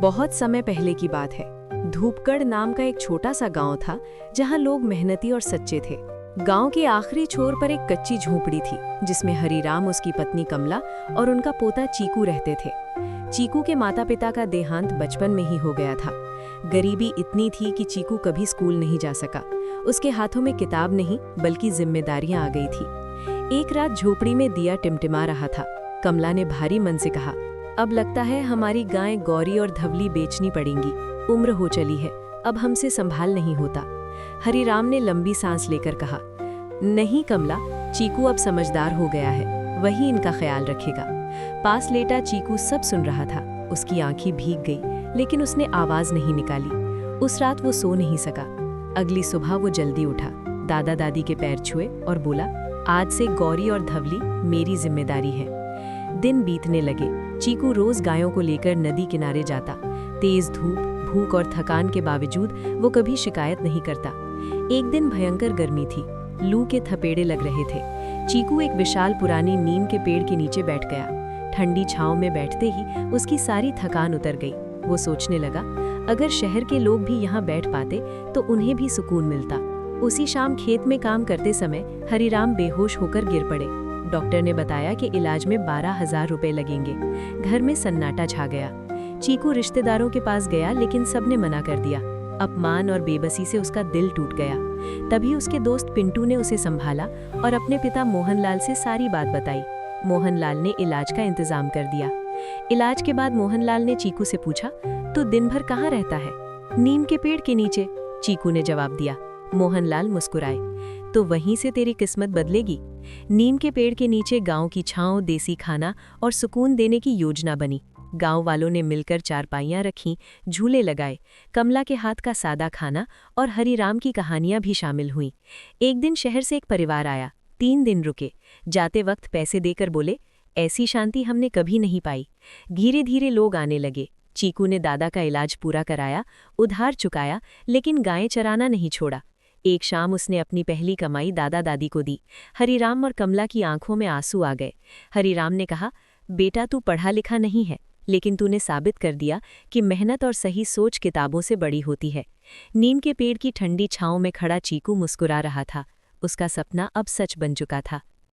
बहुत समय पहले की बात है। धूपगढ़ नाम का एक छोटा सा गांव था जहां लोग मेहनती और सच्चे थे। गांव के आखिरी छोर पर एक कच्ची झोंपड़ी थी जिसमें हरीराम, उसकी पत्नी कमला और उनका पोता चीकू रहते थे। चीकू के माता पिता का देहांत बचपन में ही हो गया था। गरीबी इतनी थी कि चीकू कभी स्कूल नहीं जा सका। उसके हाथों में किताब नहीं बल्कि जिम्मेदारियां आ गई थी। एक रात झोपड़ी में दिया टिमटिमा रहा था। कमला ने भारी मन से कहा, अब लगता है हमारी गाय गौरी और धवली बेचनी पड़ेंगी। उम्र हो चली है, अब हमसे संभाल नहीं होता। हरीराम ने लंबी सांस लेकर कहा, नहीं कमला, चीकू अब समझदार हो गया है, वही इनका ख्याल रखेगा। पास लेटा चीकू सब सुन रहा था। उसकी आंखें भीग गई लेकिन उसने आवाज नहीं निकाली। उस रात वो सो नहीं सका। अगली सुबह वो जल्दी उठा, दादा दादी के पैर छुए और बोला, आज से गौरी और धवली मेरी जिम्मेदारी है। दिन बीतने लगे। चीकू रोज गायों को लेकर नदी किनारे जाता। तेज धूप, भूख और थकान के बावजूद वो कभी शिकायत नहीं करता। एक दिन भयंकर गर्मी थी, लू के थपेड़े लग रहे थे। चीकू एक विशाल पुरानी नीम के पेड़ के नीचे बैठ गया। ठंडी छांव में बैठते ही उसकी सारी थकान उतर गई। वो सोचने लगा, अगर शहर के लोग भी यहाँ बैठ पाते तो उन्हें भी सुकून मिलता। उसी शाम खेत में काम करते समय हरीराम बेहोश होकर गिर पड़े। डॉक्टर ने बताया कि इलाज में 12,000 रुपए लगेंगे। घर में सन्नाटा छा गया। चीकू रिश्तेदारों के पास गया लेकिन सबने मना कर दिया। अपमान और बेबसी से उसका दिल टूट गया। तभी उसके दोस्त पिंटू ने उसे संभाला और अपने पिता मोहनलाल से सारी बात बताई। मोहनलाल ने इलाज का इंतजाम कर दिया। इलाज के बाद मोहनलाल ने चीकू से पूछा, तू दिन भर कहाँ रहता है? नीम के पेड़ के नीचे, चीकू ने जवाब दिया। मोहनलाल मुस्कुराए, तो वहीं से तेरी किस्मत बदलेगी। नीम के पेड़ के नीचे गांव की छांव, देसी खाना और सुकून देने की योजना बनी। गांव वालों ने मिलकर चारपाइयां रखीं, झूले लगाए। कमला के हाथ का सादा खाना और हरीराम की कहानियां भी शामिल हुईं। एक दिन शहर से एक परिवार आया। 3 दिन रुके। जाते वक्त पैसे देकर बोले, ऐसी शांति हमने कभी नहीं पाई। धीरे धीरे लोग आने लगे। चीकू ने दादा का इलाज पूरा कराया, उधार चुकाया, लेकिन गायें चराना नहीं छोड़ा। एक शाम उसने अपनी पहली कमाई दादा दादी को दी। हरीराम और कमला की आंखों में आंसू आ गए। हरीराम ने कहा, बेटा तू पढ़ा लिखा नहीं है, लेकिन तूने साबित कर दिया कि मेहनत और सही सोच किताबों से बड़ी होती है। नीम के पेड़ की ठंडी छांव में खड़ा चीकू मुस्कुरा रहा था। उसका सपना अब सच बन चुका था।